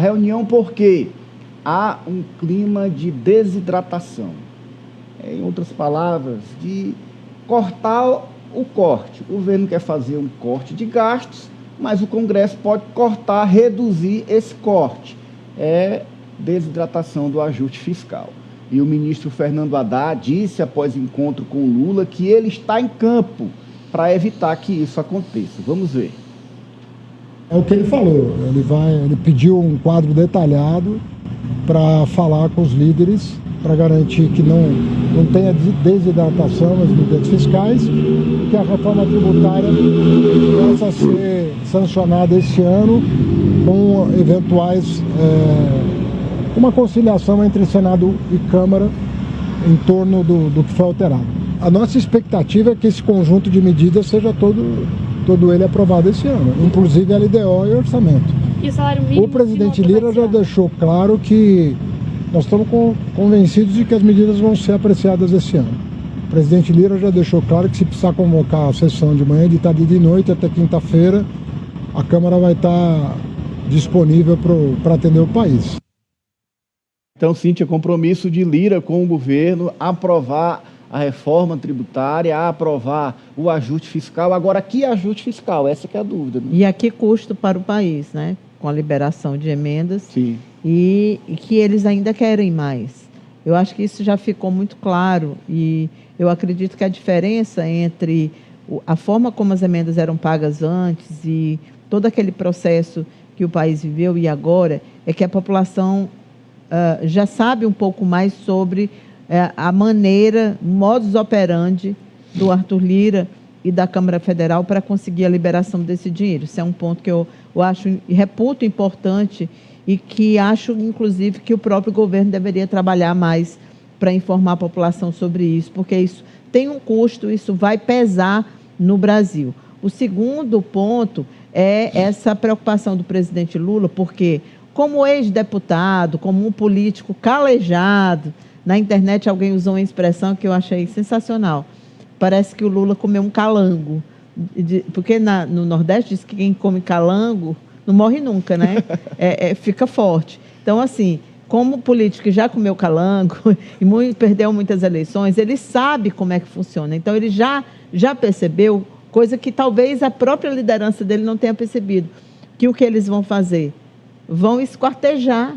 reunião porque há um clima de desidratação. Em outras palavras, de cortar o corte. O governo quer fazer um corte de gastos, mas o Congresso pode cortar, reduzir esse corte. É desidratação do ajuste fiscal. E o ministro Fernando Haddad disse, após encontro com Lula, que ele está em campo para evitar que isso aconteça. Vamos ver. É o que ele falou. Ele pediu um quadro detalhado para falar com os líderes, para garantir que não tenha desidratação nas medidas fiscais, que a reforma tributária possa ser sancionada esse ano com eventuais, uma conciliação entre Senado e Câmara em torno do que foi alterado. A nossa expectativa é que esse conjunto de medidas seja todo ele aprovado esse ano, inclusive a LDO e o orçamento. E o salário mínimo? O presidente Lira já deixou claro que nós estamos convencidos de que as medidas vão ser apreciadas esse ano. O presidente Lira já deixou claro que se precisar convocar a sessão de manhã, de tarde e de noite até quinta-feira, a Câmara vai estar disponível para atender o país. Então, Cíntia, compromisso de Lira com o governo, aprovar a reforma tributária, a aprovar o ajuste fiscal. Agora, que ajuste fiscal? Essa que é a dúvida, né? E a que custo para o país, né? Com a liberação de emendas. Sim. E que eles ainda querem mais. Eu acho que isso já ficou muito claro e eu acredito que a diferença entre a forma como as emendas eram pagas antes e todo aquele processo que o país viveu e agora é que a população já sabe um pouco mais sobre a maneira, modus operandi do Arthur Lira e da Câmara Federal para conseguir a liberação desse dinheiro. Isso é um ponto que eu acho e reputo importante e que acho, inclusive, que o próprio governo deveria trabalhar mais para informar a população sobre isso, porque isso tem um custo, isso vai pesar no Brasil. O segundo ponto é essa preocupação do presidente Lula, porque, como ex-deputado, como um político calejado, na internet alguém usou uma expressão que eu achei sensacional. Parece que o Lula comeu um calango, porque no Nordeste diz que quem come calango não morre nunca, né? Fica forte. Então, assim, como político que já comeu calango e perdeu muitas eleições, ele sabe como é que funciona. Então, ele já percebeu, coisa que talvez a própria liderança dele não tenha percebido, que o que eles vão fazer? Vão esquartejar.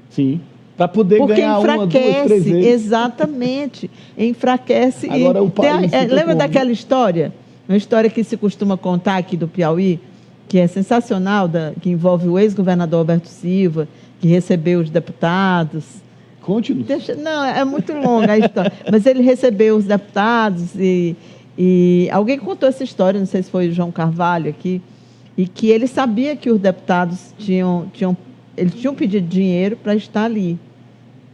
Sim. Para poder ganhar uma, duas, três vezes. Exatamente. Enfraquece. Agora o país lembra daquela história? Uma história que se costuma contar aqui do Piauí, que é sensacional, que envolve o ex-governador Alberto Silva, que recebeu os deputados. Conte-nos. Não, é muito longa a história. Mas ele recebeu os deputados e alguém contou essa história, não sei se foi o João Carvalho aqui, e que ele sabia que os deputados tinham pedido dinheiro para estar ali.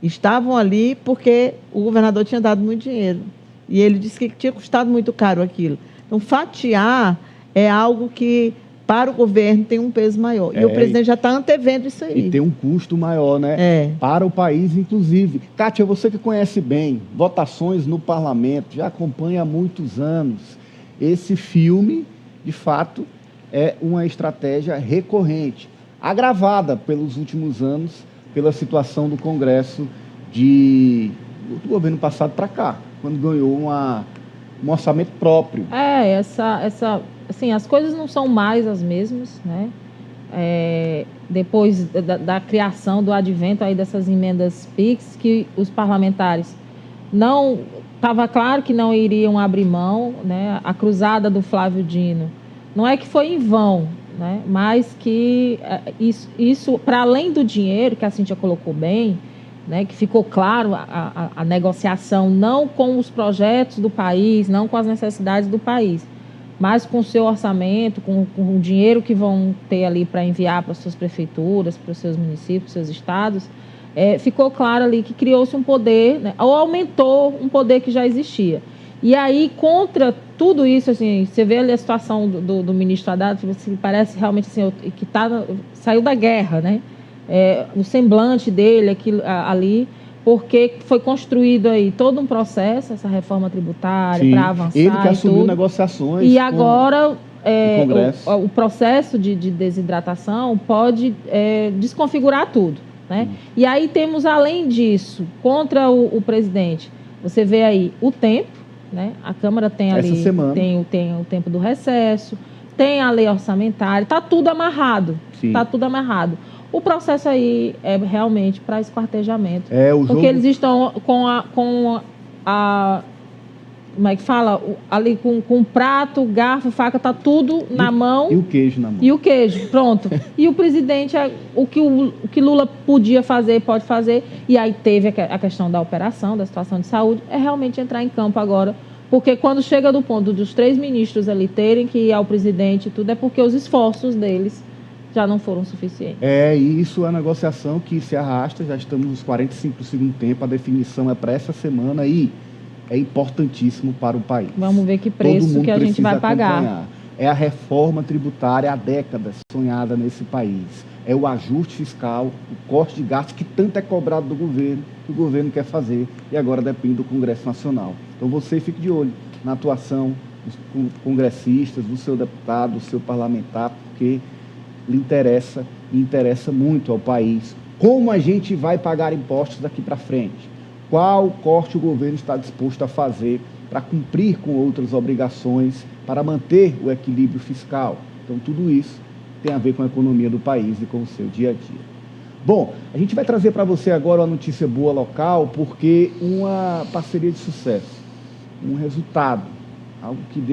Estavam ali porque o governador tinha dado muito dinheiro. E ele disse que tinha custado muito caro aquilo. Então, fatiar é algo que, para o governo, tem um peso maior. E o presidente já está antevendo isso aí. E tem um custo maior, né? Para o país, inclusive. Kátia, você que conhece bem votações no parlamento, já acompanha há muitos anos. Esse filme, de fato, é uma estratégia recorrente, agravada pelos últimos anos, pela situação do Congresso do governo passado para cá, quando ganhou um orçamento próprio. Assim, as coisas não são mais as mesmas, né? Depois da criação, do advento aí dessas emendas PIX, que os parlamentares não... Estava claro que não iriam abrir mão, né? A cruzada do Flávio Dino não é que foi em vão, né? Mas que isso, para além do dinheiro, que a Cíntia colocou bem, né? Que ficou claro a negociação não com os projetos do país, não com as necessidades do país, mas com o seu orçamento, com o dinheiro que vão ter ali para enviar para as suas prefeituras, para os seus municípios, para os seus estados, ficou claro ali que criou-se um poder, né? Ou aumentou um poder que já existia. E aí, contra tudo isso, assim, você vê ali a situação do ministro Haddad, assim, parece realmente assim, que saiu da guerra, né? O semblante dele ali, porque foi construído aí todo um processo, essa reforma tributária, para avançar. Ele que assumiu negociações. E agora o processo de desidratação pode desconfigurar tudo, né? E aí temos, além disso, contra o presidente, você vê aí o tempo, né? A Câmara tem ali, tem o tempo do recesso, tem a lei orçamentária, está tudo amarrado. Está tudo amarrado. O processo aí é realmente para esquartejamento. Porque eles estão com a como é que fala? Ali com prato, garfo, faca, está tudo na mão. E o queijo na mão. E o queijo, pronto. E o presidente, o que Lula podia fazer, pode fazer. E aí teve a questão da operação, da situação de saúde. É realmente entrar em campo agora. Porque quando chega do ponto dos 3 ministros ali terem que ir ao presidente, tudo é porque os esforços deles já não foram suficientes. E isso é uma negociação que se arrasta, já estamos nos 45 do segundo tempo, a definição é para essa semana e é importantíssimo para o país. Vamos ver que preço que a gente vai pagar. É a reforma tributária há décadas sonhada nesse país. É o ajuste fiscal, o corte de gastos que tanto é cobrado do governo, que o governo quer fazer e agora depende do Congresso Nacional. Então você fique de olho na atuação dos congressistas, do seu deputado, do seu parlamentar, porque lhe interessa e interessa muito ao país como a gente vai pagar impostos daqui para frente, qual corte o governo está disposto a fazer para cumprir com outras obrigações, para manter o equilíbrio fiscal. Então tudo isso tem a ver com a economia do país e com o seu dia a dia. Bom, a gente vai trazer para você agora uma notícia boa local, porque uma parceria de sucesso, um resultado, algo que deu